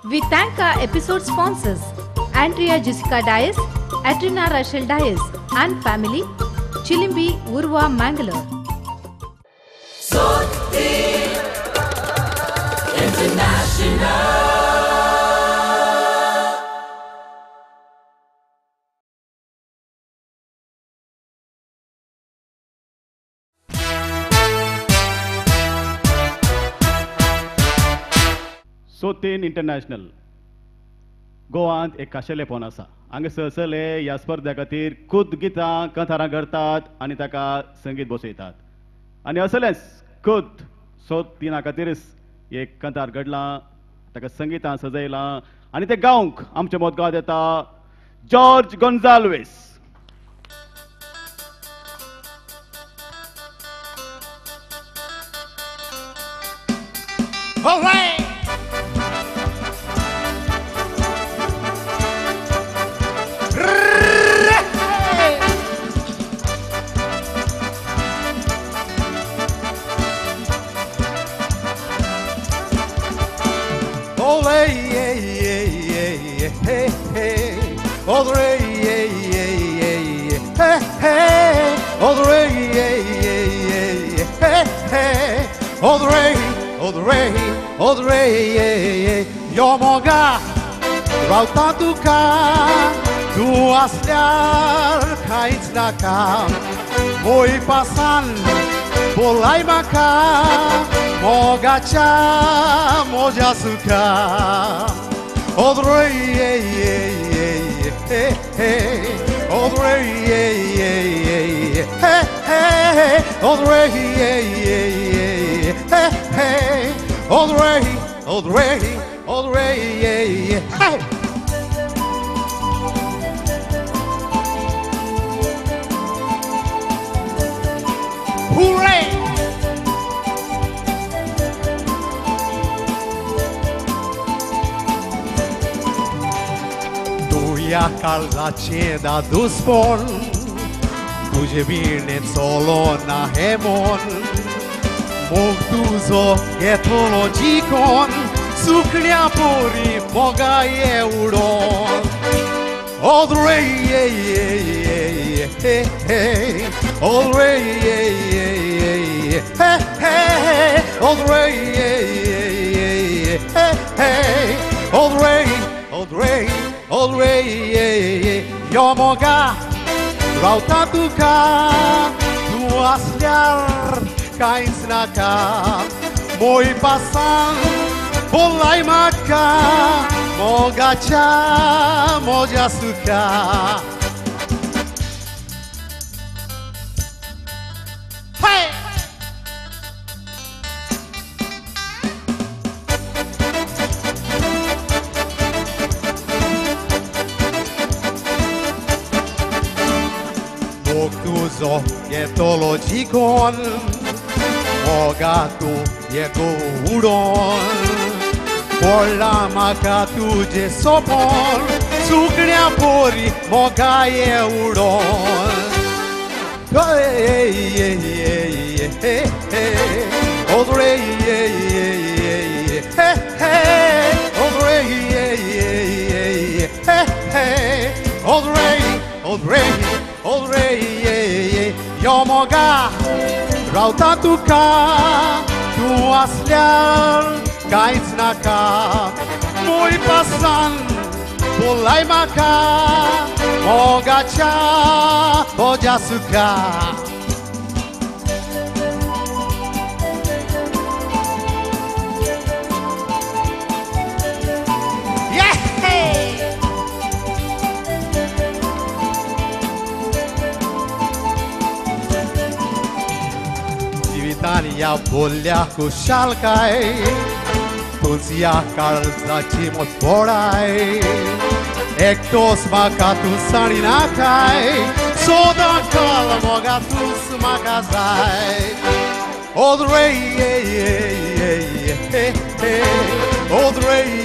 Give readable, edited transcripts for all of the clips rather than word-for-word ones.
We thank our episode sponsors Andrea Jessica Dias, Atrina Rachel Dias and family, Chilimbi, Urva, Mangalore. International. सोतीन international गोवांत एक खाशेलेपण आसा. हांगा सहसले ह्या स्पर्धे खातीर खुद गितां कथारां करतात आनी ताका संगीत बसयतात. आनी असलेंच खुद सोतिना खातीरच एक कथार घडलां, ताका संगितां सजयलां आनी ते गावंक आमच्या मदगांत येता George गोन्जाल्वेस. All right. Eu moga rauta tuca tu aslar kaits naka moi pasan bolai maka moga cha moja suka odrei odrei odrei odrei hey. Hooray! Tuia calza ceda do spon, tuje bine solo na hemon, mogduzo etologicon, suklia puri moga euron. Odrei, odrei, odrei, odrei, odrei, eu moga rauta tuca, tu asliar cains na ca, moi pasan, bolai maca, moga cha, moja suka. Hey! Boktuzo etologicon, moga tu jego uron. Por la maca tu je sopor, suknia pori moga euron. Odrei, odrei, odrei, odrei, eu moga rauta tuca, tu asliar cains na ca, moi pasan, bolai maca, moga cha, moja suka. Italia bolea cu șalcai, Tunția calzaci motorai, Ectos macatu sarinacai, Soda calmogatus magazai. Odrei, odrei, odrei,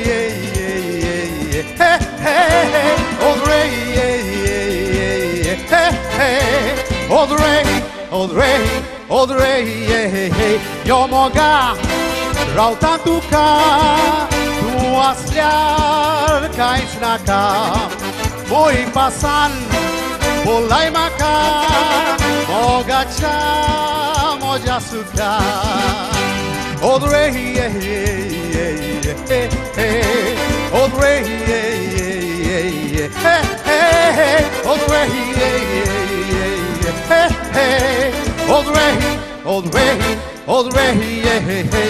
odrei, odrei, odrei, eu moga rauta tuca, tu तूं आसल्यार कांयच नाका मोही पासान बोलाय म्हाका मोगाच्या मोज्या सुखा Oh the rain, yeah, yeah, yeah, yeah, hey, oh the rain, yeah, yeah, yeah, hey, hey, hey, oh the rain, yeah, yeah, yeah, hey, hey, oh the rain, oh the rain, oh the rain, yeah, hey, hey,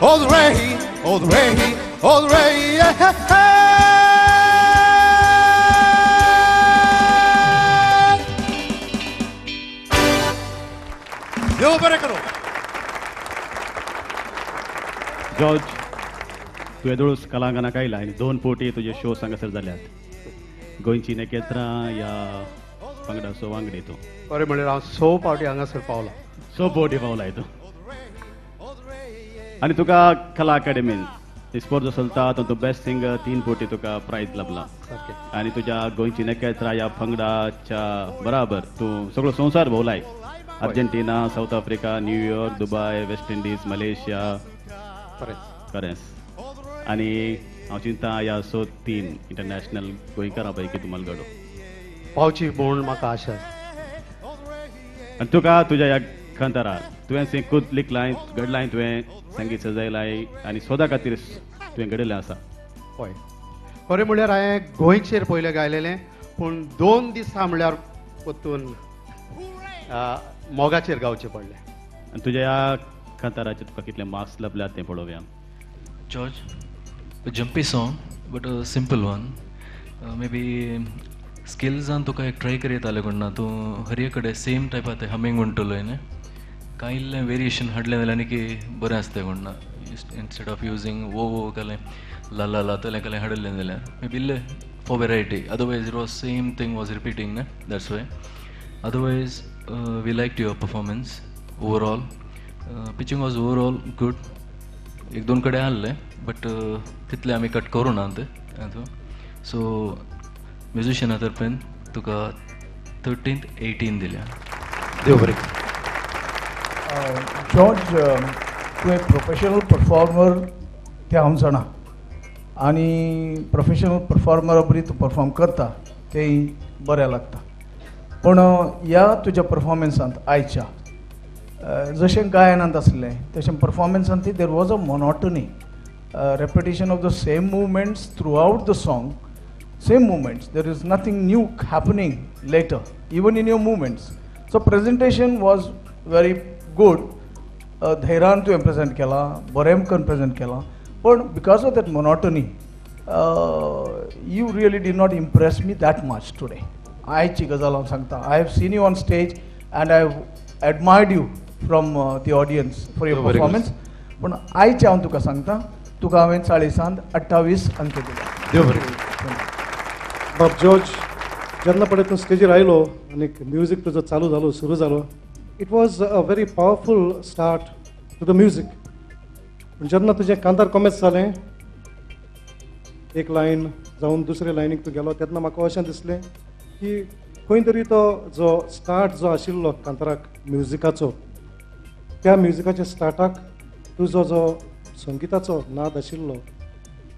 oh the rain, oh the rain, oh the rain, yeah, hey. देव बरें करो. George तू येदोळूच कलांगणाक आयला आनी 2 फावटी तुजे show हांगासर जाल्यात गोंयची नकेत्रां ह्या पंगडाचो वांगडी तूं खरें म्हणल्यार हांव 6 फावटी हांगासर पावला. 6 फावटी पावलाय तूं आनी तुका कला अकादेमीन स्पोर्ट जो चलता तो बेस्ट सिंगर 3 फावटी तुका प्रायज लाभला आनी तुज्या गोंयची नकेत्रां ह्या पंगडाच्या बराबर तूं सगळो संवसार भोवलाय. Argentina, South Africa, New York, Dubai, West Indies, Malaysia खरेंच आनी हांव चिंता ह्या 3 इंटरनॅशनल गोंयकारां पैकी तुम्हाला घडो पावची म्हूण म्हाका आशा. आनी तुका तुज्या ह्या कांतारा तुवें खूद लिखलाय घडलाय तुवें संगीत सजयलाय आनी सोदा खातीर तुवें घडयलें आसा. हय खरें म्हणल्यार हांवें गोंयचेर पयलें गायलेलें पूण 2 दीस म्हणल्यार परतून मोगाचेर गावचें पडलें. आनी तुज्या ह्या कांताराचे तुका कितले मार्क्स लाभल्यात तें पळोवया. George, a jumpy song, but a simple one. Maybe skills and तुका एक ट्राय करीत आले कोण ना तूं हर कडेन सेम टायपा ते हमींग म्हणटलो न्ही कांय इल्लें वेरिएशन हाडलें जाल्यार की बरें आसता कोण ना इंस्टेड ऑफ युजींग वो केलें ला तलें केलें हाडलें जाल्यार मे बी इल्लें for variety otherwise it was same thing was repeating ना that's why otherwise we like your performance overall pitching was overall good 1-2 कडेन आहलें बट तितलें आमी कट करूं ना तें सो म्युजिशियना तर्फेन तुका 13th 18 दिल्या. देव बरें. जॉर्ज तूं एक प्रोफेशनल परफॉर्मर तें हांव जाणा आनी प्रोफेशनल परफॉर्मरा बरी तूं परफॉर्म करता तेंय बरें लागता पूण ह्या तुज्या परफॉर्मन्सांत आयच्या जशें गायनांत आसलें तशें परफॉर्मन्सांत there was a monotony repetition of the same movements throughout the song same movements there is nothing new happening later even in your movements so presentation was very good धैर्यान तुवें प्रेजेंट केला बरें करून present केला पण because of that monotony you really did not impress me that much today. आयची गजाल हांव सांगता I have seen you on stage and I have admired you from the audience for your performance पूण आयचे हांव तुका सांगता तुका हांवें 40 28 अंक दिला. देव बरें. बाब जॉर्ज जेन्ना पळय तूं स्टेजीर आयलो आनी म्युजीक तुजो चालू जालो सुरू जालो it was a very powerful start to the music पूण जेन्ना तुजें कांतार कॉमेस जालें एक लायन जावन दुसरे लायनीक तूं गेलो तेन्ना म्हाका अशें दिसलें की खंय तरी तो जो स्टार्ट जो आशिल्लो कांताराक म्युजिकाचो त्या म्युजिकाच्या स्टार्टाक तुजो जो संगिताचो नाद आशिल्लो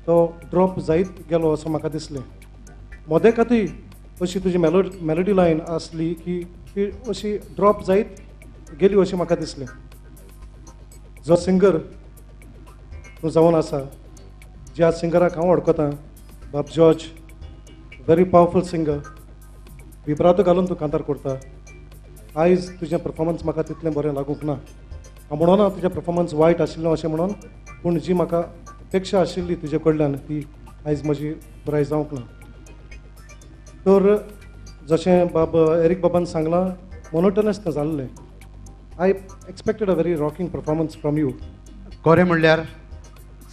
तो ड्रॉप जायत गेलो असो म्हाका दिसलें. मोदेकातूय अशी तुजी मेलोडी लायन आसली की ती अशी ड्रॉप जायत गेली अशें म्हाका दिसलें. जो सिंगर तूं जावन आसा ज्या सिंगराक हांव वळखता बाब जॉर्ज व्हेरी पावरफूल सिंगर विब्रातो घालून तूं कांतार करता. आयज तुजें परफॉर्मन्स म्हाका तितलें बरें लागूंक ना हांव म्हणना तुजें परफॉर्मन्स वायट आशिल्लें अशें म्हणून पूण जी म्हाका अपेक्षा आशिल्ली तुजे कडल्यान ती आयज म्हजी पुराय जावंक ना. तर जशें बाब एरिक बाबान सांगलां मोनोटनस तें जाल्लें. I expected a very rocking performance from you. खरें म्हणल्यार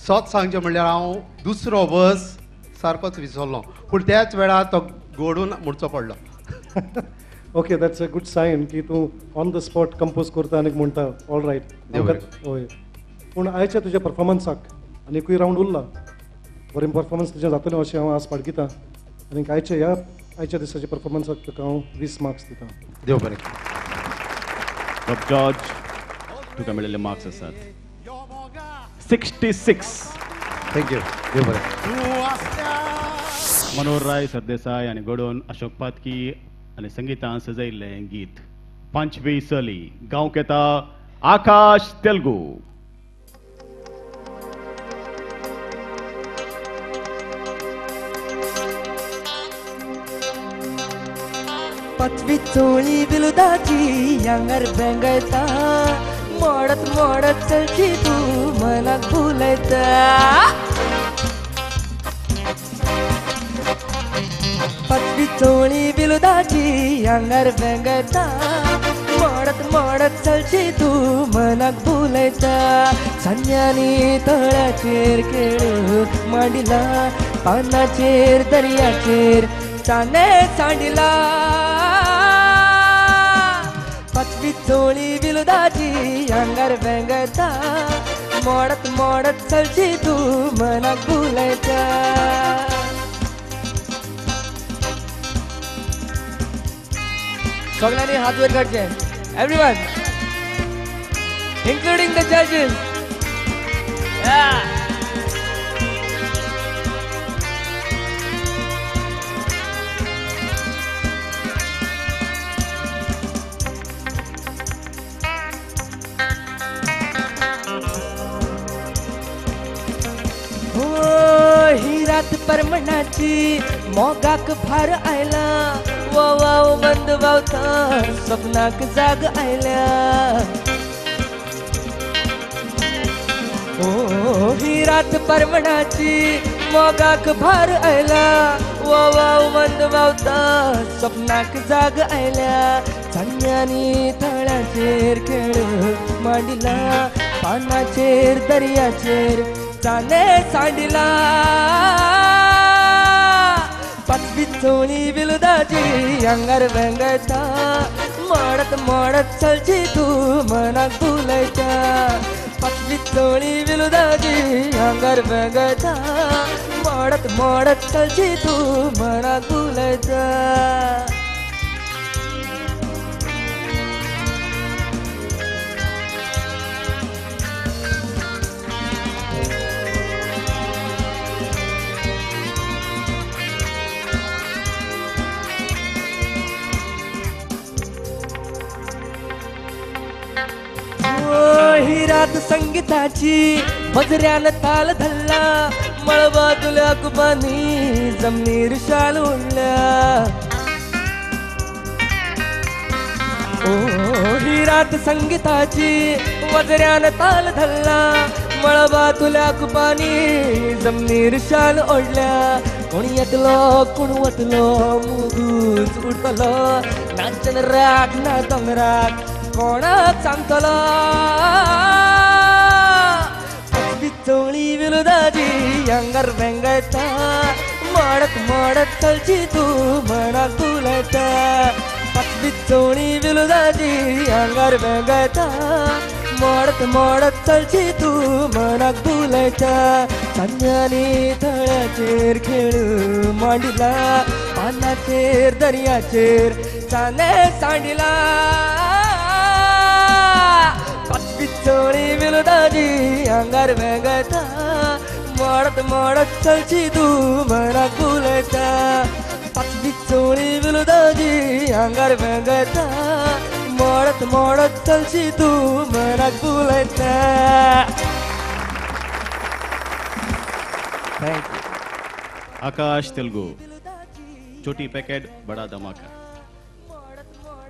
सोच सांगचें म्हणल्यार हांव दुसरो वर्स सारकोच विसरलो पूण त्याच वेळार तो घडून म्हणचो पडलो. Okay that's a good sign की तूं ऑन द स्पॉट कंपोज करता आनी म्हणटा ऑल रायट. हय पूण आयच्या तुज्या परफॉर्मन्साक आनीकूय रावंड उरला बरें परफॉर्मन्स तुजें जातलें अशें हांव आस बाळगिता आनी आयच्या दिसाच्या परफॉर्मन्साक तुका हांव 20 मार्क्स दिता. देव बरें. जॉर्ज तुका मेळिल्ले मार्क्स आसात 66 थँक्यू देव बरें. तूं आसल्या मनोहर राय सरदेसाय आनी घडोवन अशोक पातकी आनी संगीतान सजयल्लें गीत पंचवी सली गांवक येता आकाश तेलगू. पचवी चोळी विलुदाची यांगर बेंगयता मोडत मोडत चलची तू मनाक भुलयता. पचवी चोळी विलुदाची यांगर बेंगयता मोडत मोडत चलची तू मनाक भुलयता. संन्यानी तळ्याचेर खेळ मांडिला पानाचेर दर्याचेर चाने सांडिला. पचवी चोळी विलुदाची अंगार वेंगता मोडत मोडत चलची तू मनाक भुलयता. सगळ्यांनी हात वर काढचे एव्हरीवन इन्क्लुडिंग द जजेस. ही रात परमणाची मोगाक भार आयला वाव बंद वावता सपनाक जाग आयल्या. ही रात परमणाची मोगाक भार आयला वाव बंद वावता सपनाक जाग आयल्या. संन्यानी तळ्याचेर खेळ मांडिला पानाचेर दर्याचेर चाने सांडिला. पचवी चोळी विलुदाची अंगार वेंगता मोडत मोडत चलची तू मनाक भुलयता. पचवी चोळी विलुदाची अंगार वेंगता मोडत मोडत चलची तू मनाक भुलयता. ही रात संगीताची मजऱ्यान ताल धरला मळबाजूला कुबानी जमनीर शाल उडल्या. ही रात संगीताची मजऱ्यान ताल धरला मळबाजूला कुबानी जमनीर शाल ओढल्या. कोण येतलो कोण वतलो मुगूच उडतलो नाचन राग ना दोंगराक कोणाक सांगतलो. पचवी चोळी विलुदाची अंगार वेंगता मोडत मोडत चलची तू मनाक भुलयता. पचवी चोळी विलुदाची अंगार वेंगता मोडत मोडत चलची तू मनाक भुलयता. संन्यानी तळ्याचेर खेळ मांडिला पानाचेर दर्याचेर चाने सांडिला. पचवी चोळी विलुदाची अंगार वेंगता मोडत मोडत चलची तू मनाक भुलयता. पचवी चोळी विलुदाची अंगार वेंगता मोडत मोडत चलची तू मनाक भुलयता. आकाश तेलुगू छोटी पैकेट बड़ा धमाका.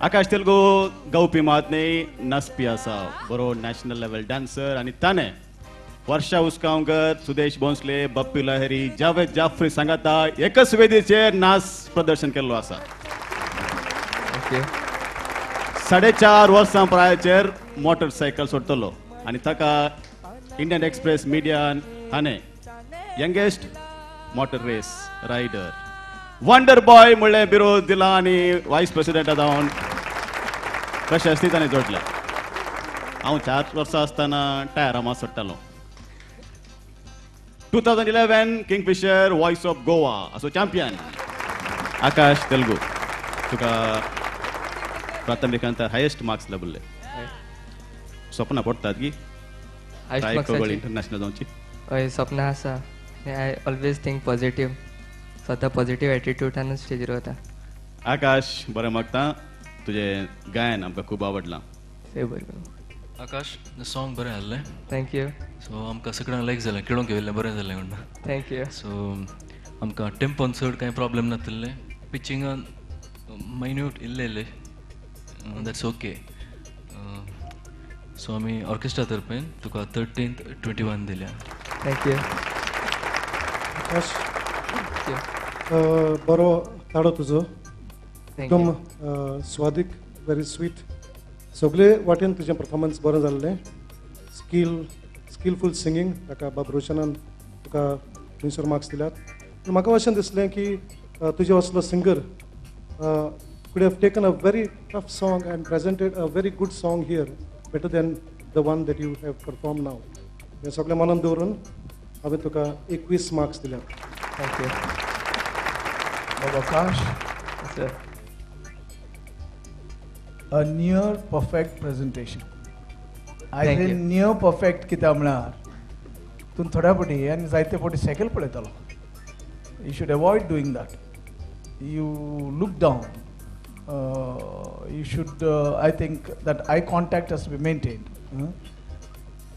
आकाश तेलुगू गावपी मातने नाचपी आसा बरो नॅशनल लेवल डान्सर आनी ताणे वर्षा उसगांवकर सुदेश भोंसले बप्पी लहरी जावेद जाफरी सांगाता एकच वेदीचेर नाच प्रदर्शन केल्लो आसा. 4.5 वर्सां प्रायाचेर मोटरसायकल सोडटलो आनी ताका इंडियन एक्सप्रेस मिडियान हाणें youngest motor race rider wonder boy म्हणलें बिरोध दिला आनी वायस प्रेसिडेंटा जावन प्रशस्ती ताणें जोडल्या. हांव 4 वर्सां आसतना टायरा मात सोडटालो. 2011 किंगफिशर वॉयस ऑफ गोवा असो चॅम्पियन. आकाश तेलुगू तुका प्राथमिकांत हायेस्ट मार्क्स लाभले. स्वप्न पडटात की इंटरनॅशनल जावची. हय सपना आसा. आय ऑलवेज थिंक पॉझिटिव्ह, स्वतः पॉझिटिव्ह एटिट्यूडानच स्टेजीर वता. आकाश बरें मागता, तुजें गायन आमकां खूब आवडलां. आकाश सॉंग बरें आहलें. थँक्यू. सो आमकां सगळ्यांक लायक जालें, केळोंक येयल्लें बरें जालें म्हणून. थँक्यू. सो आमकां टेम्पोन चड कांय प्रॉब्लेम नासलें, पिचिंगान मायन्यूट इल्लेले, दॅट्स ओके. सो आमी ऑर्केस्ट्रा तर्फे तुका 13th 21 दिल्या. थँक्यू. आकाश बरो ताडो तुजो, एकदम स्वादीक, व्हेरी स्वीट. सगळे वाटेन तुजें परफॉर्मन्स बरें जाल्लें. स्किलफूल सिंगींग, ताका बाब रोशनान तुका 300 मार्क्स दिल्यात. म्हाका अशें दिसलें की तुजे असलो singer could have taken a very tough song and presented a very good song here, better than the one that you have performed now. हें सगळें मनान दवरून हांवें तुका 21 मार्क्स दिल्यात. थँक्यू. बाबा आकाश, sir. a near perfect presentation. I Thank say you. near perfect कित्याक म्हळ्यार तूं थोड्या फावटी आनी जायते फावटी सेकल पळयतालो. You should avoid doing that. You look down. You should, I think that eye contact has to be maintained.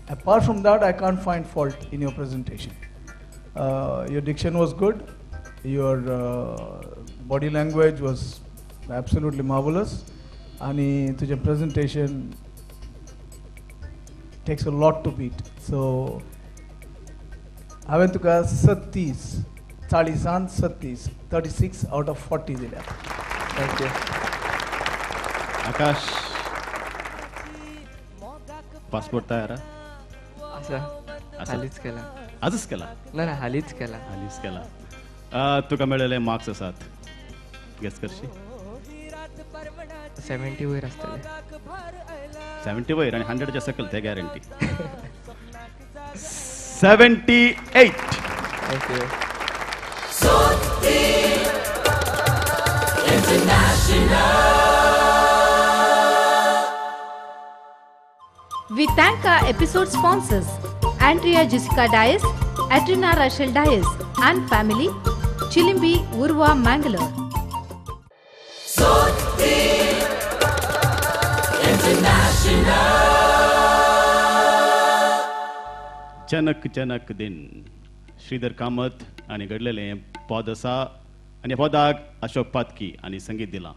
Apart from that, I can't find fault in your presentation. Your diction was good. Your body language was absolutely marvelous. And your presentation takes a lot to beat. So, हांवें तुका 36 out of 40 दिल्या. Thank you. आकाश, passport तयार? आसा. हालींच केला. आजच केला? ना हालींच केला. हालींच केला. तुका मेळिल्ले मार्क्स आसात, गेस करशी? 70 वयर आसतले. 70 वयर आनी 100च्या सकयल, ते guarantee. 78. Thank you. We thank our episode sponsors Andrea Jessica Dias, Atrina Rachel Dias and family, Chilimbi, Urva, Mangalore. चनक चनक दिन, श्रीधर कामत आनी घडलेलें पद आसा, आनी ह्या पदाक अशोक पातकी आनी संगीत दिलां.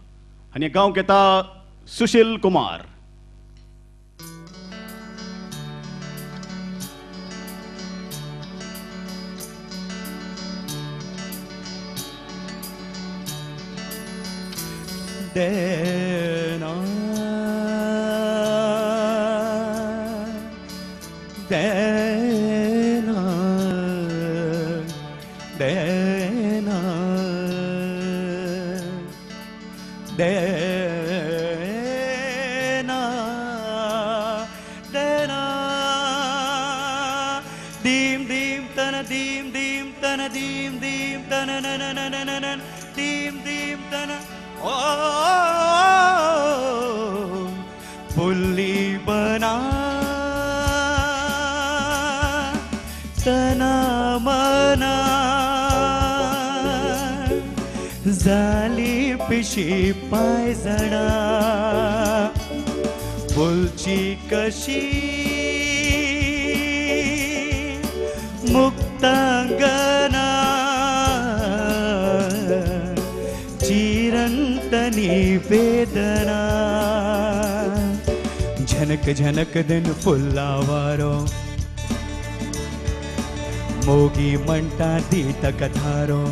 आनी गांवक येता सुशील कुमार. देना देना देना देना देना दीम दीम तन दीम दीम तन दीम दीम तन न न न न न दीम दीम तन ओ फुल्ली बना तना मना जाली पिशी पायजणा फुलची कशी मुक्तांगना चिरंतनी वेदना झनक झनक दिन फुल्लावारो मोगी म्हणटा दीत कथारो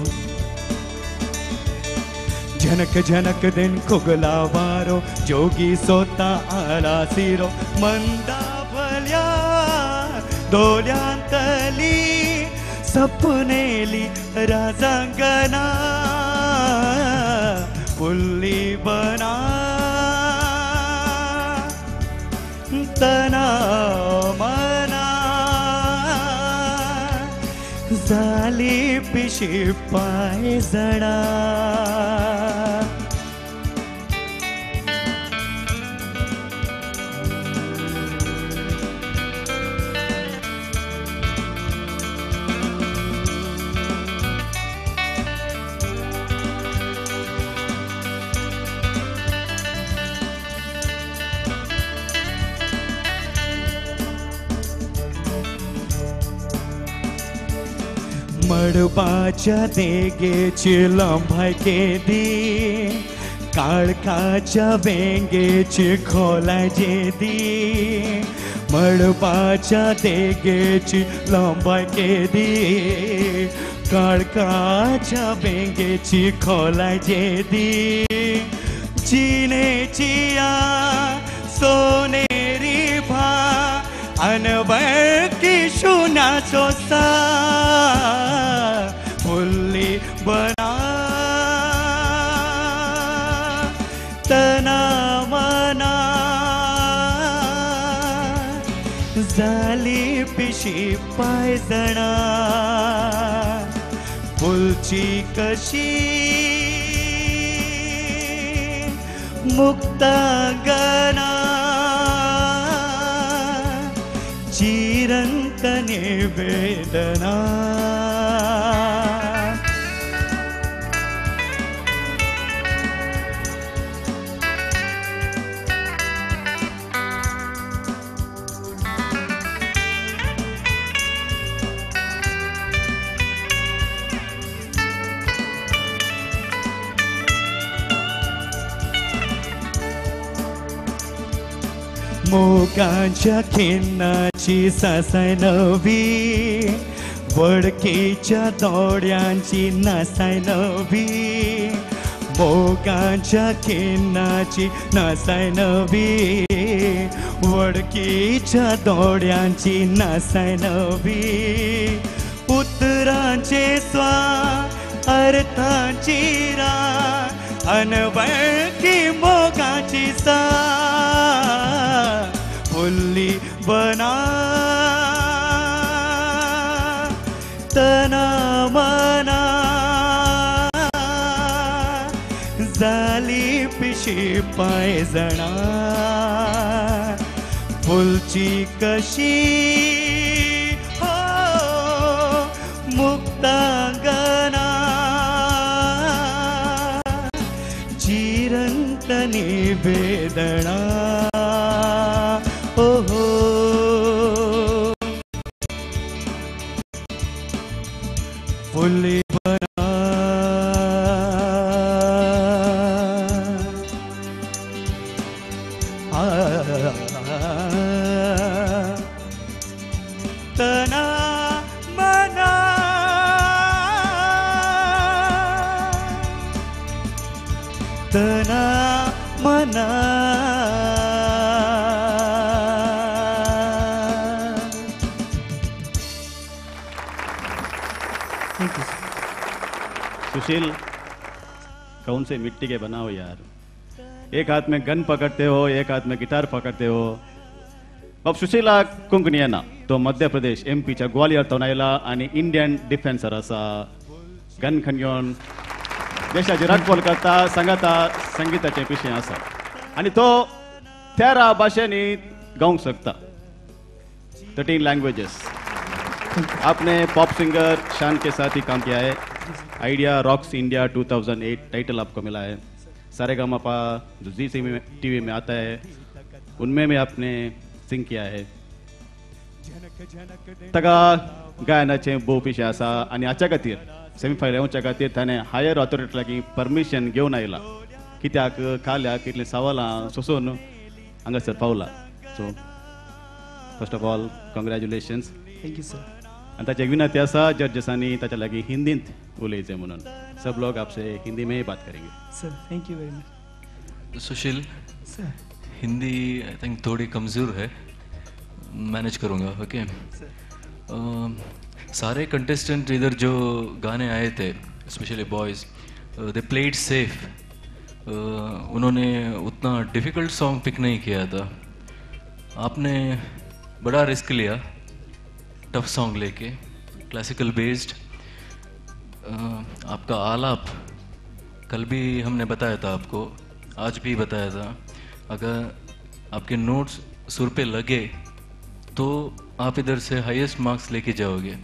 झनक झनक दिन खुगलावारो जोगी सोता आला सिरो मंदा भल्या दोल्यांतली सपनेली राजांगना फुल्ली बना तना मना जाली पिशी पायजणा मडपाच्या देगेची लंबाय केदी काळखाच्या वेंगेची खोलाय जेदी मडपाच्या देगेची लंबाय केदी काळखाच्या वेंगेची खोलाय जेदी जिनेची या सोनेरी भा अनवळखी शुन्याचो सा फुल्ली बना तना मना जाली पिशी पायजणा फुलची कशी मुक्तांगना चिरंत निवेदना मोगाच्या खिन्नाची सासाय नवी वडकीच्या दोड्यांची नासाय नवी मोगाच्या खिन्नाची नासाय नवी वडकीच्या दोड्यांची नासाय नवी उतरांचे स्वा अर्थांची रा अनवळखी मोगाची सा फुल्ली बना तना मना जाली पिशी पायजणा फुलची कशी हो मुक्तांगना चिरंत निवेदना फुल्ली बना तना मना तना मना सुशील, कौन से मिट्टी के बना हो यार। एक हाथ में गन पकड़ते हो, एक हाथ में गिटार पकड़ते हो। अब सुशीला कुंकणियना तो मध्य प्रदेश एमपीच्या ग्वालियर तोनायला आणि इंडियन डिफेन्सर असा गन खणून देशाची राखण करता सांगता संगीताचे पिशे असा आणि तो 13 भाषांनी गावंक शकता 13 लैंग्वेजेस। आपने पॉप सिंगर शान के साथ ही काम किया है। आइडिया रॉक्स इंडिया 2008 टाइटल आपको मिला है। सारेगामापा जो जी टीवी में आता है उनमें भी आपने सिंग किया है। तका गायनाचे बोपिशे आसा आणि हाच्या खातीर सेमीफायनल येवच्या खातीर ताणें हायर ऑथॉरिटी लागीं परमिशन घेवन आयला। कित्याक काल्या कितले सवालां सोंसून हांगासर पावला। So first of all congratulations. Thank you sir. आणि ताची एक विनंती आसा जजेसांनी ताच्या लागीं हिंदींत उलयचें म्हणून। सब लोग आपसे हिंदी में ही बात करेंगे। Sir thank you very much. Sushil sir Hindi I think थोड़ी कमज़ोर है, मैनेज करूँगा। ओके सारे कंटेस्टेंट इधर जो गाने आए थे specially boys they played safe. उन्होंने उतना डिफ़िकल्ट सॉन्ग पिक नहीं किया था। आपने बड़ा रिस्क लिया टफ सॉन्ग लेके, क्लासिकल बेस्ड। आपका आलाप कल भी हमने बताया था आपको, आज भी बताया था। अगर आपके नोट्स सुर पे लगे तो आप इधर से हाईएस्ट मार्क्स लेके जाओगे।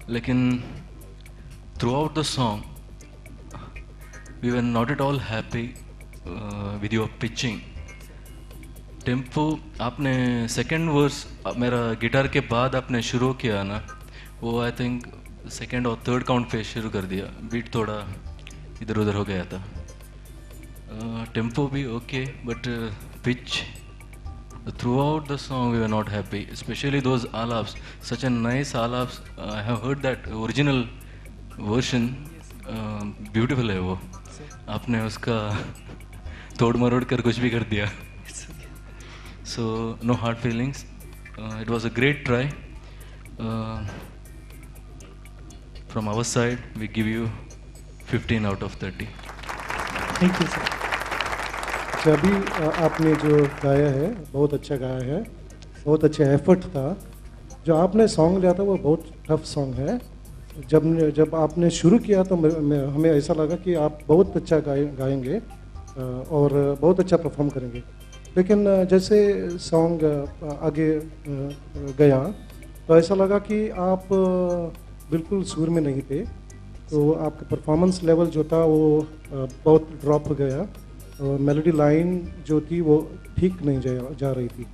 लेकिन throughout the song we were not at all happy with your pitching tempo. आपने सेकेंड वर्स मेरा गिटार के बाद आपने शुरू किया ना, वो आई थिंक सेकेंड और थर्ड काउंट पे शुरू कर दिया, बीट थोड़ा इधर उधर हो गया था, टेम्पो भी okay, but pitch throughout the song we were not happy, especially those alaps, such a nice alaps. I have heard that original version, beautiful है वो, आपने उसका तोड़ मरोड़ कर कुछ भी कर दिया. So no hard feelings, it was a great try. From our side we give you 15 out of 30. Thank you sir. अभी आपने जो गाया है बहुत अच्छा गाया है, बहुत अच्छा एफर्ट था. जो आपने सॉन्ग लिया था वो बहुत टफ सॉन्ग है. जब आपने शुरू किया तो हमें ऐसा लगा कि आप बहुत अच्छा गाएंगे और बहुत अच्छा परफॉर्म करेंगे. लेकिन जैसे सॉन्ग आगे गया तो ऐसा लगा कि आप बिल्कुल सुर में नहीं थे, तो आपका परफॉर्मेंस लेवल जो था वो बहुत ड्रॉप हो गया. मेलोडी लाइन जो थी वो ठीक नहीं जा रही थी.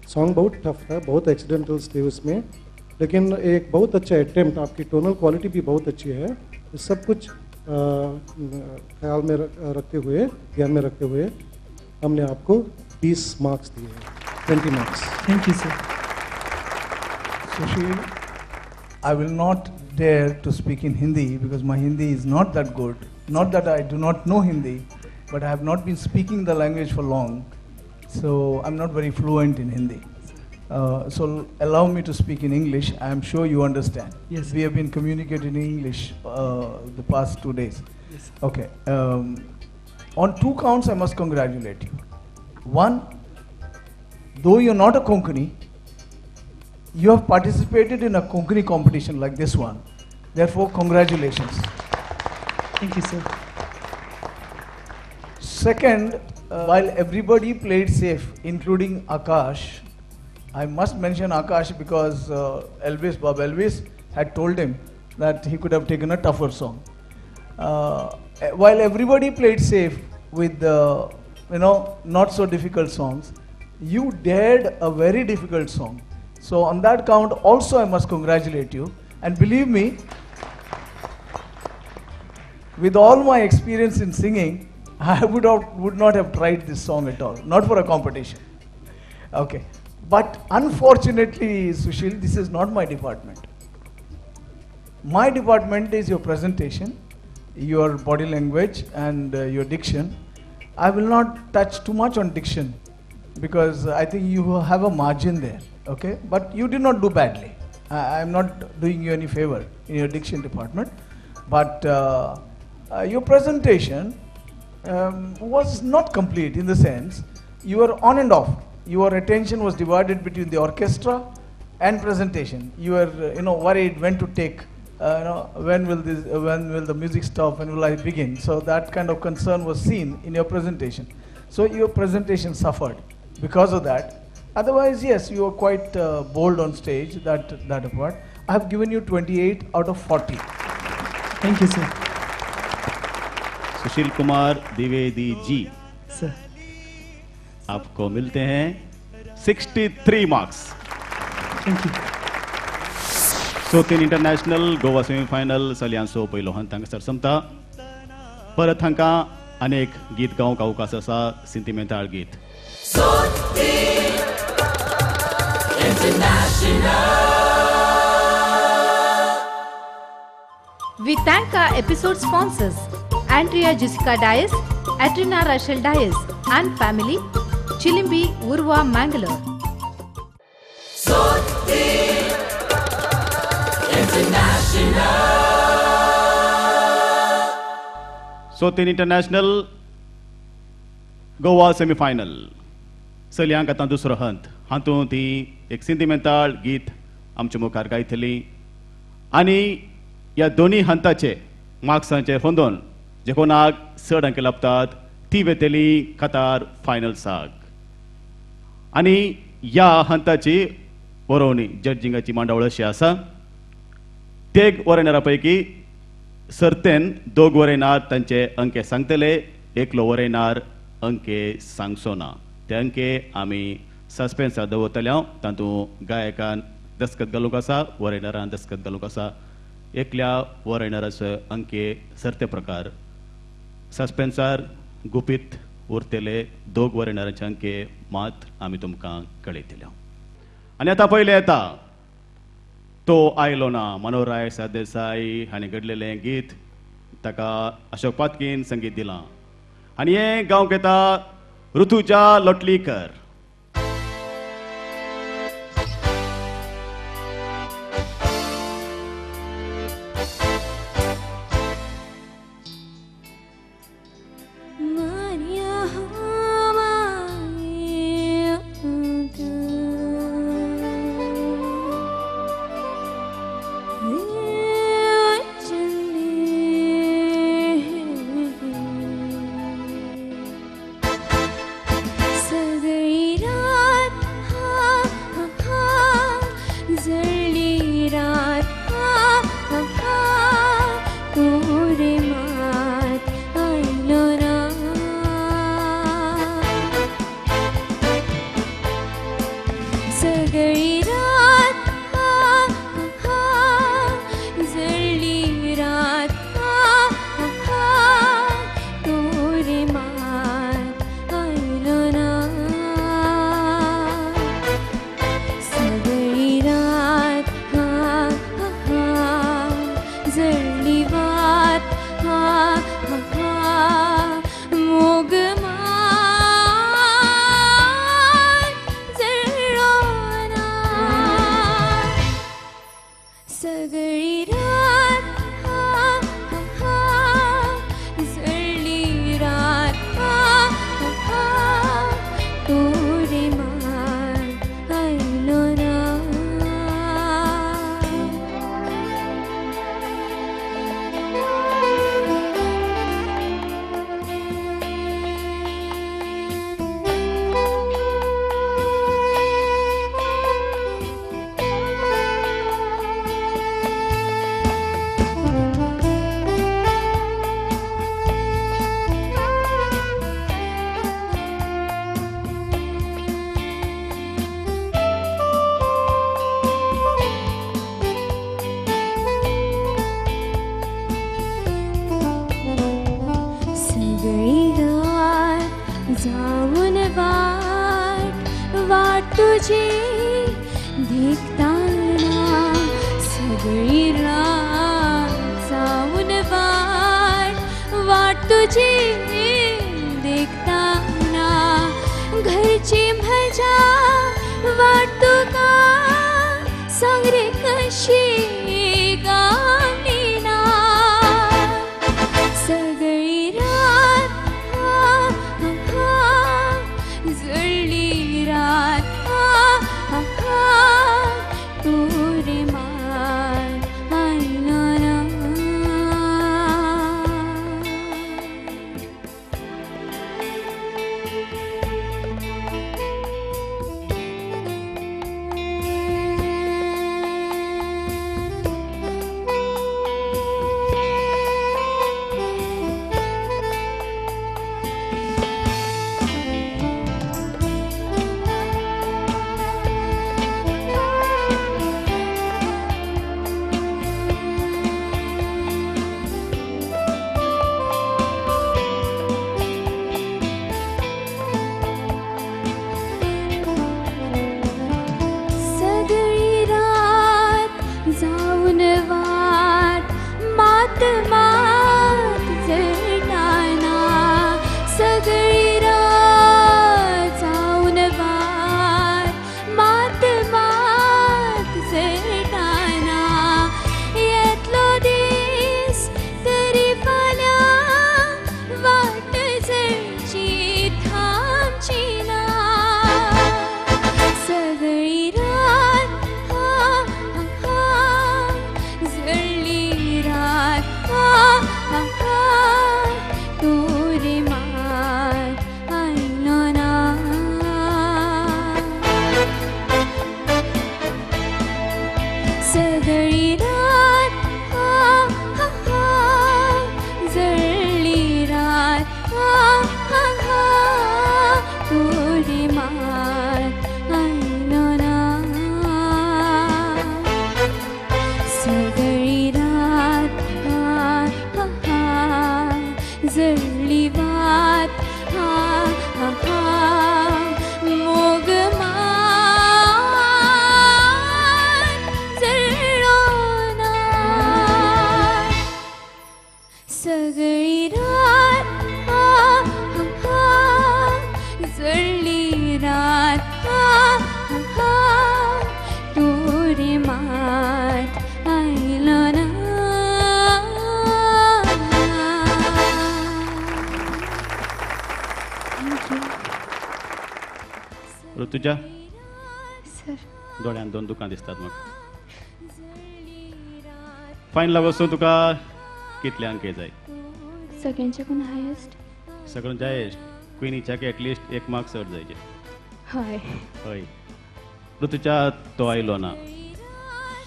सॉन्ग बहुत टफ था, बहुत एक्सीडेंटल्स थे उसमें, लेकिन एक बहुत अच्छा अटेम्प्ट. आपकी टोनल क्वालिटी भी बहुत अच्छी है. सब कुछ ख्याल में रखते हुए, ध्यान में रखते हुए हमने आपको 20 मार्क्स दिए हैं, 20 marks. Thank you sir. Sushil, I will not dare to speak in Hindi because my Hindi is not that good. Not that I do not know Hindi, but I have not been speaking the language for long, so I'm not very fluent in Hindi. So allow me to speak in English. I am sure you understand. Yes. We have been communicating in English the past 2 days. Yes. Okay. On 2 counts, I must congratulate you. One, though you're not a Konkani, you have participated in a Konkani competition like this one. Therefore, congratulations. Thank you sir. Second, while everybody played safe, including Akash, I must mention Akash because Bob Elvis had told him that he could have taken a tougher song. While everybody played safe with not so difficult songs, you dared a very difficult song. So on that count also I must congratulate you. And believe me, with all my experience in singing, I would not have tried this song at all, not for a competition. Okay. But unfortunately, Sushil, this is not my department. My department is your presentation, your body language and your diction. I will not touch too much on diction because I think you have a margin there, okay? But you did not do badly. I am not doing you any favor in your diction department. But your presentation was not complete in the sense you were on and off. Your attention was divided between the orchestra and presentation. You were worried when to take, when will the music stop, when will I begin. So that kind of concern was seen in your presentation. So your presentation suffered because of that. Otherwise, yes, you were quite bold on stage, that apart. I have given you 28 out of 40. Thank you sir. Sushil Kumar Dwivedi ji, Sir. आपको मिलते हैं 63 marks. Thank you. सोतीन international Goa semifinal चलयांचो पयलो हंत हांगासर संपता. परत हांकां अनेक गीत गावंक अवकाश आसा, सेंटिमेंटल गीत. We thank our episode sponsors Andrea Jessica Dias, Atrina Rachel Dias and family, Chilimbi, Urva, Mangalore. सोतीन इंटरनॅशनल गोवा सेमीफायनल चलयांक आतां दुसरो हंत. हातूंत ती एक सेंटिमेंटल गीत आमच्या मुखार गायतली आनी ह्या दोनी हंताचे मार्क्सांचे फोंदोन जे कोणाक चड अंक लाभतात ती वेतली कतार फायनल्साक. आनी ह्या हंताची वरोवणी जड्जिंगाची मांडावळ अशी आसा. तेग वरयणारा पैकी सर्तेन दोग वरयणार तांचे अंके सांगतले, एकलो वरयणार अंके सांगचो ना. ते अंके आमी सस्पेन्साक दवरतले. तातूंत गायकान दस्खत घालूंक आसा, वरयणारान दस्खत घालूंक आसा. एकल्या वर येणारस अंके सर्ते प्रकार सस्पेन्सार गुपीत उरतेले दोग वर येणाऱ्याचे अंके मात आमी तुमकां कळयतले आनी आतां पयले येता तो आयलो ना मनोहर सरदेसाई हांणी घडलेलें गीत ताका अशोक पातकीन संगीत दिलां आनी हें गांवक येता ऋतुजा लोटलीकर. जळली वात हा हा हा मोगमान जळलो ना सगळी रात हा हा हा जळली रात हा हा हा तोरे मात आयलो ना ऋतुजा सर दोळ्यान दोन दुकान दिसतात मग फायनला वचून तुका कितले अंक जाय सगळ्यांच्याकून हायेस्ट सगळ्यांत जायेस्ट क्विनीच्याक एटलिस्ट एक मार्क चड जायचे हय हय ऋतुच्या तो आयलो ना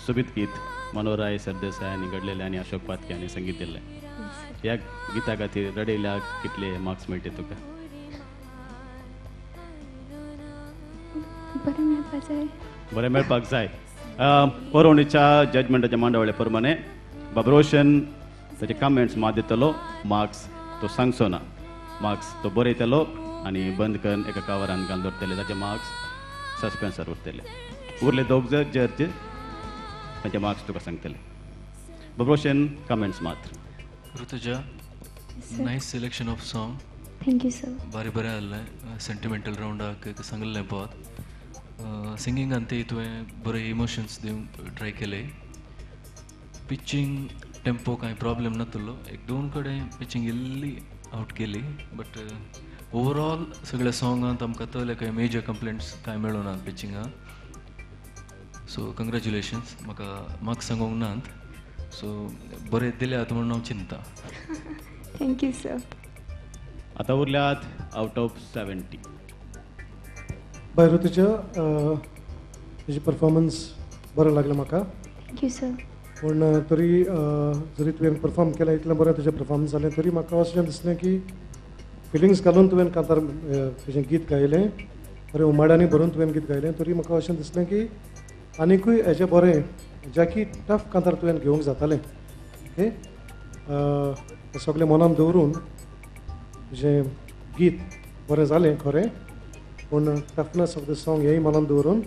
सोबीत गीत मनोहराय सरदेसाय निगडलेले आनी अशोक पातके हांणी संगीत दिल्लें ह्या गिता खातीर रडयल्याक कितले मार्क्स मेळटे तुका बरें मेळपा जाय बरें मेळपाक जाय परोवणीच्या जजमेंटाच्या मांडावळे प्रमाणे बाबरोशन ताचे कमेंट्स मात दितलो मार्क्स तो सांगचो ना मार्क्स तो बरयतलो आनी बंद करून एका कवरान घालून दवरतले ताचे मार्क्स सस्पेन्सार उरतले उरले दोग जज तांचे मार्क्स तुका सांगतले बाबरोशन कमेंट्स मात Rutuja nice selection of song thank you sir बरें बरें आहलें सेंटिमेंटल रावंडाक सांगलें पद सिंगिंगान ते तुवें बरे इमोशन्स दिवंक ट्राय केले पिचींग टेम्पो कांय प्रॉब्लेम नातलो एक दोन कडेन पिचींग इल्ली आउट केली बट ओवरऑल सगळ्या सॉंगांत आमकां तले कांय मेजर कंप्लेंट्स कांय मेळूं नात पिचींगाक सो कंग्रेच्युलेशन्स म्हाका मार्क्स सांगूंक नात सो बरें दिल्यात म्हणून हांव चिंता थँक्यू सर आतां उरल्यात आउट ऑफ 70 बाय ऋतुजा तुजी परफॉर्मन्स बरो लागलो म्हाका थँक्यू सर पूण तरी जरी तुवें परफॉर्म केलें इतलें बरें तुजें परफॉर्मन्स जालें तरी म्हाका अशें दिसलें की फिलिंग्स घालून तुवें कांतार तुजें गीत गायलें बरें उमाड्यांनी भरून तुवें गीत गायलें तरी म्हाका अशें दिसलें की आनिकूय हेजें बरें ज्या की टफ कांतार तुवें घेवंक जातालें ओके सगळें मनान दवरून तुजें गीत बरें जालें खरें पूण टफनेस ऑफ द सॉंग हेंय मनान दवरून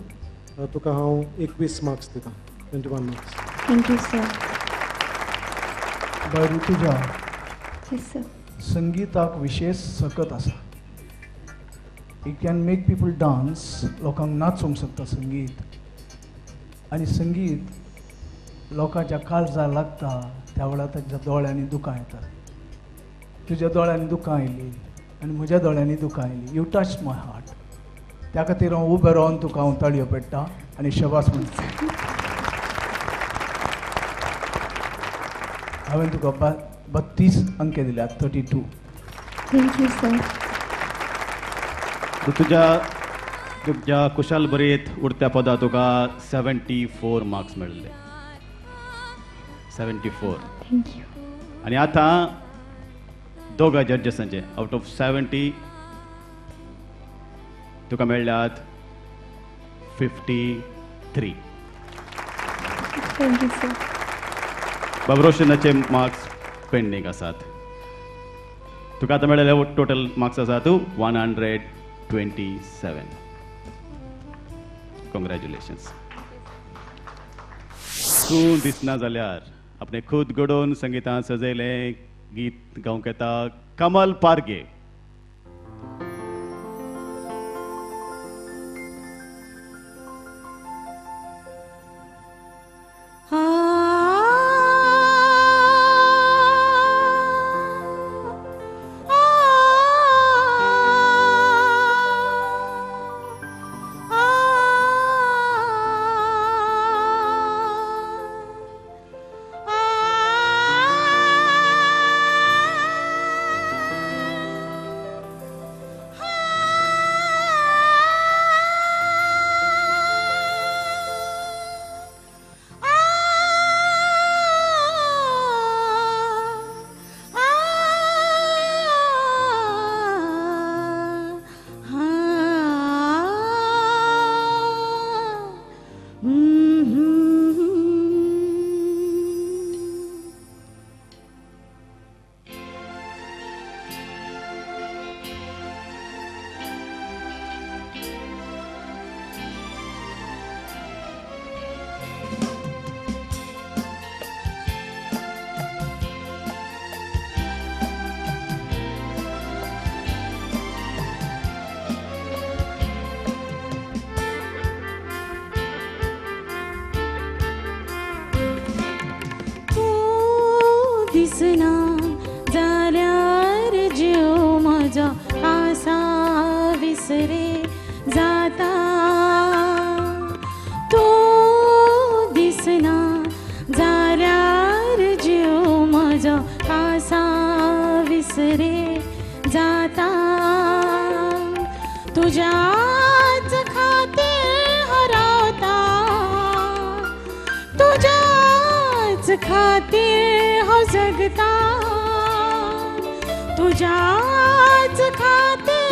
तुका हांव 21 मार्क्स दितां 21 marks thank you sir bye Rutuja yes sir संगीताक विशेश सकत आसा it can make people dance लोकांक नाचोवंक शकता संगीत आनी संगीत लोकांच्या काळजाक लागता त्या वेळार तांच्या दोळ्यांनी दुकां येतात तुज्या दोळ्यांनी दुकां आयलीं आनी म्हज्या दोळ्यांनी दुकां आयलीं यू टच माय हार्ट त्या खातीर हांव उबें रावन तुका हांव ताळयो पेट्टा आनी शबास म्हणटा हांवें तुका 32 अंक दिल्यात 32 थँक्यू सर तुज्या कुशाल बरेत उरत्या पदा तुका 74 मार्क्स मेळ्ळे 74 थँक्यू आनी आतां दोगा जड्जसांचे आउट ऑफ 70 तुका मेळ्ळ्यात 53 थँक्यू सर बाबरोशनाचे मार्क्स पेंडींग आसात तुका आतां मेळ्ळेले टोटल मार्क्स आसात 127 कॉंग्रॅच्युलेशन्स तूं दिसना जाल्यार आपणे खुद घडोवन संगीतान सजयलें गीत गावंक येता कमल पारगे विसरे जाता तू दिसना जाल्यार जीव म्हजो कासा विसरे जाता तुझ्याच खातीर हरवता तुझ्याच खातीर हांव जगता तुझ्याच खातीर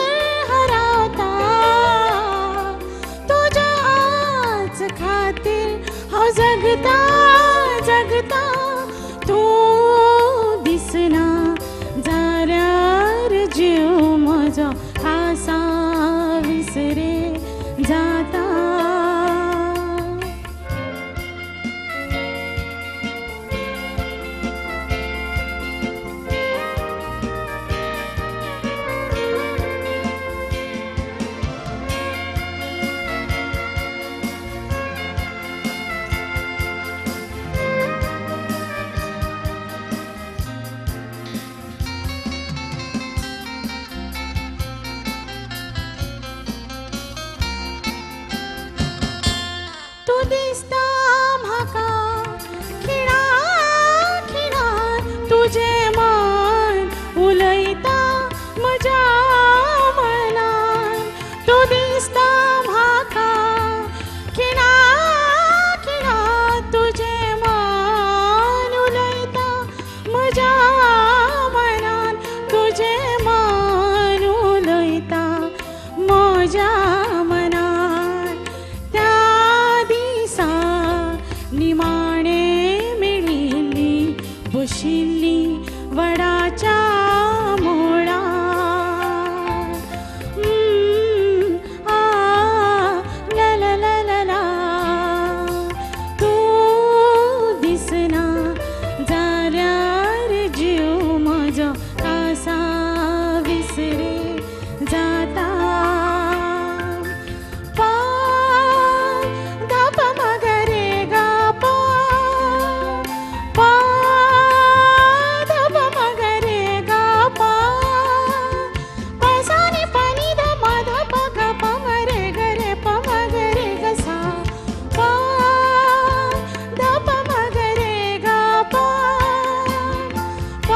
हरवता तुझ्याच खातीर हांव जगता जगता तू दिसना जाल्यार जीव म्हजो आसा विसरे जाता तू दिसता म्हाका खिणा खिणा तुझे मन उलयता म्हज्या मनान तू दिसता म्हाका खिणा खिणा तुझे मन उलयता म्हज्या मनान तुझे मन उलयता म्हज्या मनान त्या दिसा निमाणे मेळिल्ली बशिल्ली वडाच्या मोडार ला ला ला ला ला तू दिसना जाल्यार जीव म्हजो कासा विसरे जाता पा धा प म ग रे ग प पा धा प म ग रे ग प प सा नि प नि ध म ध प ग प म रे ग रे प म ग रे ग सा प ध प म ग रे ग प प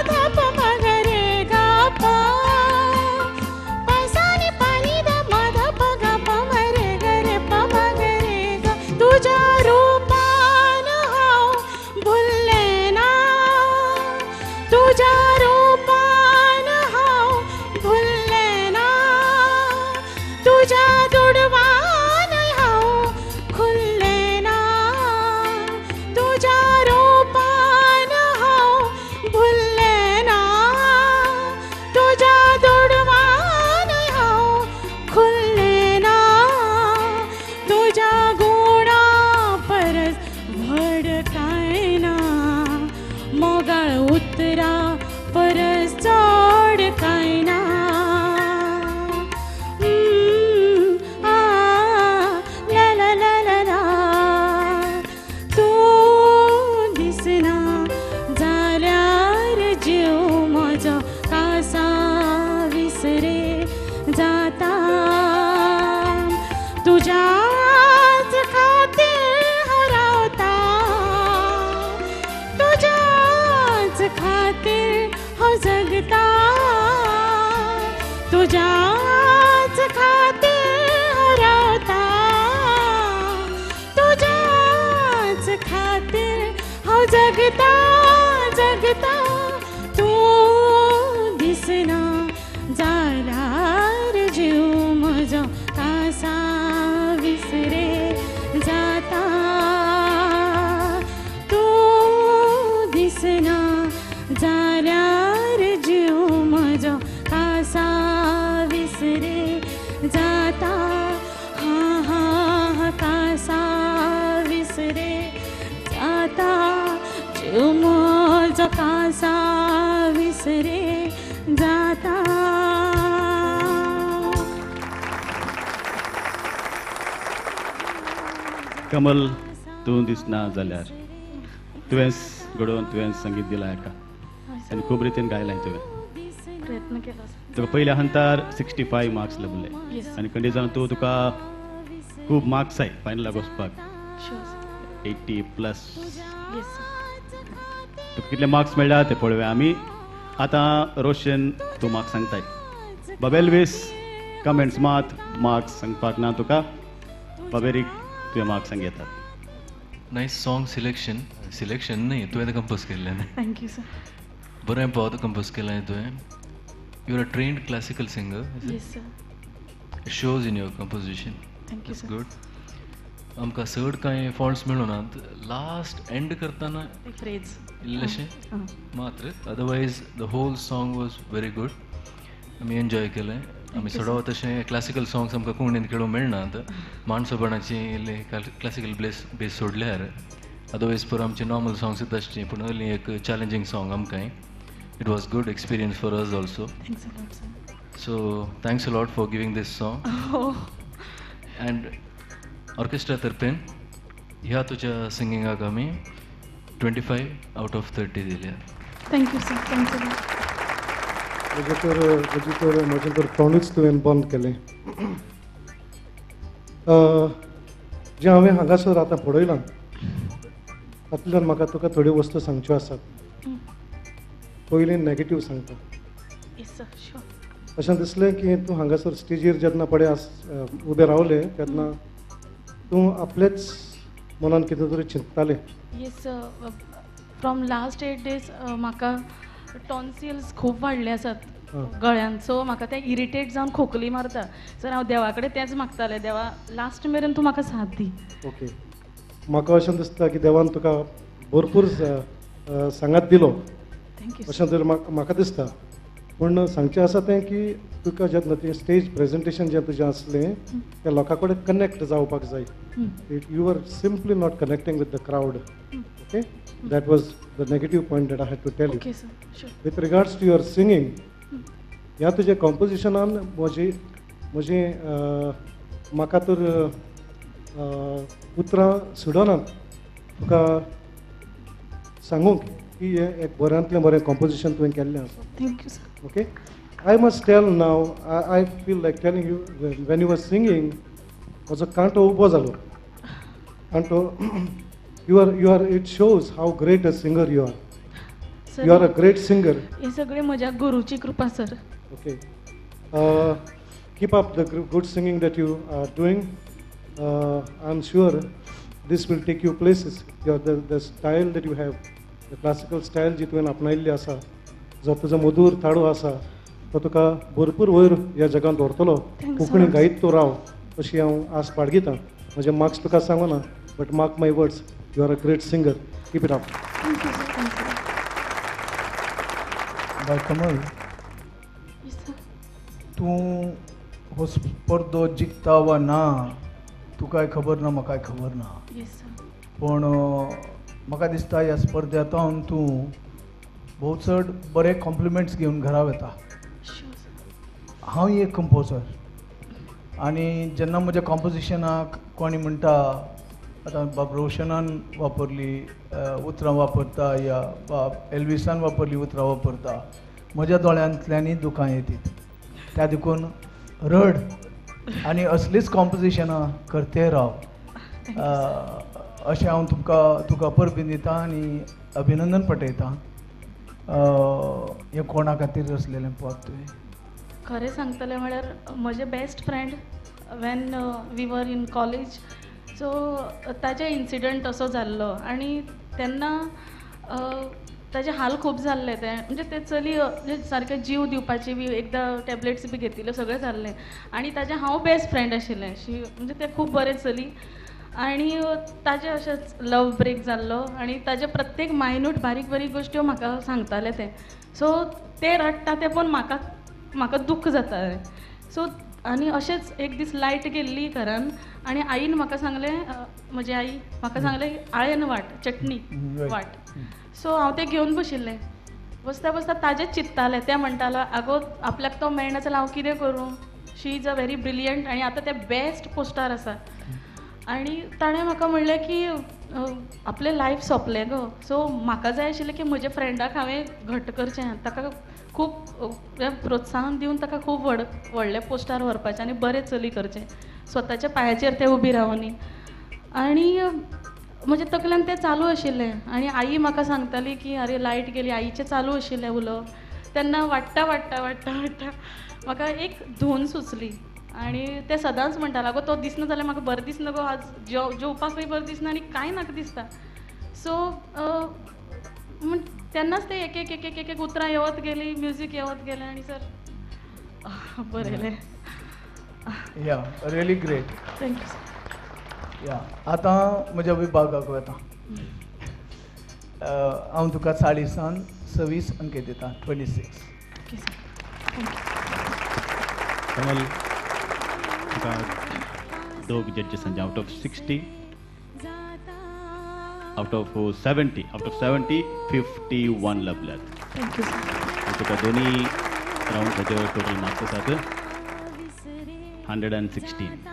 ध प म ग रे ग प प सा नि प नि ध म ध प ग प म रे ग रे प म ग रे ग तुझ्या रूपान हांव भुल्लेना तुझ्या रूपान हांव भुल्लेना तुझ्या दुडवान हांव खुल्लेना तुझ्या रूपान हांव भुल्लेना तुझ्या दुडवान हांव खुल्लेना तुझ्या गुणा परस व्हड कांय ना मोगाळ उतरा परस चड कांय ना ला ला ला ला ला तू दिसना जाल्यार जीव म्हजो कासा विसरे जाता तुझ्याच खातीर हरवता तुझ्याच खातीर हांव जगता तुझ्याच खातीर हरवता तुझ्याच खातीर हांव जगता जगता तू दिसना जाल्यार जीव म्हजो कासा विसरे जाता तू दिसना जाल्यार जीव म्हजो कासा विसरे जाता हा हा हा कासा विसरे जाता जीव म्हजो कासा विसरे जाता कमल तूं दिसना जाल्यार तुवेंच घडोवन तुवेंच संगीत दिलां हेका आनी खूब रितीन गायलां तुवें प्रयत्न केला तुका पयल्या हंतार 65 मार्क्स लभले Yes. आनी कंडिशन तुका खूब मार्क्स जाय फायनलाक वचपाक शुअर 80+ येस तुका कितले मार्क्स मेळ्ळा ते पळोवया आमी आतां रोशन तूं मार्क्स सांगताय बाबेलवीस कमेंट्स मात मार्क्स सांगपाक ना तुका बाबेरीक तुवें मार्क्स सांग येतात नाईस सॉंग सिलेक्शन नाही तुवें तें कंपोज केल्लें थँक्यू सर बरें पावत कंपोज केलें तुवें you are a trained classical singer yes sir it shows in your composition Thank you, it's sir. Good आमकां चड कांय फॉल्ट्स मेळूनात लास्ट एंड करतना एक फ्रेज इल्लेशें हां मात्र otherwise the whole song was very good आमी एन्जॉय केलें आमी you, सोडा तशें क्लासिकल सॉंग्स आमकां कोंकणीन खेळूंक मेळनात माणसोपणाची इल्ली क्लासिकल बेस सोडल्यार अदरवायज पर आमची नॉर्मल सॉंग्स आसची पूण हली एक चॅलेंजींग सॉंग आमकां it was good experience for us also thanks a lot sir so thanks a lot for giving this song हो अँड ऑर्केस्ट्रा तर्फेन ह्या तुज्या सिंगिंगाक आमी 25 आउट ऑफ 30 दिल्या thank you sir thanks a lot म्हजें तर तोंडूच तुवें बंद केलें जें हांवें हांगासर आतां पळयलां तातूंतल्यान म्हाका तुका थोड्यो वस्तू सांगच्यो आसात पयलीं नॅगेटीव सांगता येस सर शुअर अशें दिसलें की तूं हांगासर स्टेजीर जेन्ना उबें रावलें तेन्ना तूं आपलेच मनान कितें तरी चिंततालें येस फ्रॉम लास्ट 8 days म्हाका टॉन्सिल्स खूब वाडले आसात गळ्यान सो म्हाका ते इरिटेट जावन खोकली मारता सर हांव देवा कडेन तेंच मागतालें देवा लास्ट मेरेन तूं म्हाका साथ दी ओके म्हाका अशें दिसता की देवान तुका भरपूर सांगात दिलो थँक्यू अशें तर म्हाका दिसता पूण सांगचें आसा तें की तुका जेन्ना तें स्टेज प्रेजेंटेशन जें तुजें आसलें त्या लोकां कडेन कनेक्ट जावपाक जाय you are simply not connecting with the crowd okay that was the negative point that I had to tell you okay sir sure with regards to your singing ह्या तुज्या कॉम्पोजिशनान म्हजी म्हाका तर उतरां सुडनात तुका सांगूंक की हें एक बऱ्यांतलें बरें कॉम्पोजिशन तुवें केल्लें आसा thank you sir Okay, I must tell now. I feel like telling you when you were singing, was a canto ubo zalo. Canto, you are. It shows how great a singer you are. Sir You are a great singer. हे सगळे म्हज्या गुरुची कृपा sir Okay, keep up the good singing that you are doing. I'm sure this will take you places. The style that you have, the classical style जी तुवें आपणायल्ली आसा. जो तुजो मधूर थाडो आसा तो तुका भरपूर वयर ह्या जगांत व्हरतलो कोंकणी गायत तूं राव अशी हांव आस बाळगितां म्हजे मार्क्स तुका सांगना but mark my words you are a great singer keep it up thank you sir thank you bye Kamal yes sir तूं हो स्पर्धो जिखता वा ना तुकाय खबर ना म्हाकाय खबर ना येस सर पण म्हाका दिसता ह्या स्पर्धेंतावन तूं भोव चड बरे कॉम्प्लिमेंट्स घेवन घरा वता शुअर सर हांव एक कंपोजर आनी जेन्ना म्हज्या कॉम्पोजिशनाक कोणी म्हणटा आतां बाब रोशनान वापरली उतरां वापरता या बाब एल्विसान वापरली उतरां वापरता म्हज्या दोळ्यांतल्यानय दुकां येतात त्या देखून रड आनी असलीच कॉम्पोजिशनां करते राव अशें हांव तुका परबीन दितां आनी अभिनंदन पटयतां हें कोणा खातीर आसलेलें पद तुवें खरें सांगतलें म्हळ्यार म्हजे best friend when we were in college so ताजे इन्सिडंट असो जाल्लो आनी तेन्ना ताजे हाल खूब जाल्ले ते म्हणजे ते चली म्हणजे सारके जीव दिवपाची बी एकदां टॅबलेट्स बी घेतिल्ल्यो सगळें जाल्लें आनी ताजें हांव बेस्ट फ्रेंड आशिल्लें म्हणजे तें खूब बरें चली आनी ताजें अशेंच लव ब्रेक जाल्लो आनी ताजे प्रत्येक मायन्यूट बारीक बारीक गोश्ट्यो म्हाका सांगताले ते सो ते रडटा ते पळोवन म्हाका दूख जातालें सो आनी अशेंच एक दीस लायट गेल्ली घरान आनी आईन म्हाका सांगलें म्हजी आई म्हाका सांगलें आळेन वाट चटणी वाट सो हांव तें घेवन बशिल्लें बसता बसता ताजेंच चिंत्तालें तें म्हणटालो आगो आपल्याक तो मेळना जाल्यार हांव कितें करूं शी इज अ व्हेरी ब्रिलियंट आनी आतां ते बेस्ट पोस्टार आसा आनी ताणें म्हाका म्हणलें की आपलें लायफ सोंपलें गो. सो म्हाका जाय आशिल्लें की म्हज्या फ्रेंडाक हांवें घट्ट करचें, ताका खूब प्रोत्साहन दिवन ताका खूब व्हडल्या पोस्टार व्हरपाचें आनी बरें चली करचें, स्वताच्या पांयाचेर तें उबी रावनी. आनी म्हज्या तकल्यान तें चालू आशिल्लें आनी आई म्हाका सांगताली की अरे लायट गेली, आईचें चालू आशिल्लें उलोवप. तेन्ना वाडटा वाडटा वाडटा वाडटा म्हाका एक धून सुचली आनी ते सदांच म्हणटालो गो तो दिसना जाल्यार म्हाका बरें दिसना गो, आज जेवपाकूय बरें दिसना आनी कांय नाका दिसता. सो तेन्नाच ते एक एक एक एक एक उतरां येवत गेली, म्युजीक येवत गेलें आनी सर बरयलें. या रियली ग्रेट. Thank you sir. या आतां म्हज्या विभागाक वता. हांव तुका 26 अंक दिता. 26. कमल तुका दोग जड्जेसांचे आउट ऑफ 60, आउट ऑफ 70 51 लभल्यात. Thank you sir. तुका दोन्ही राउंड टोटल मार्क्स आसात 116.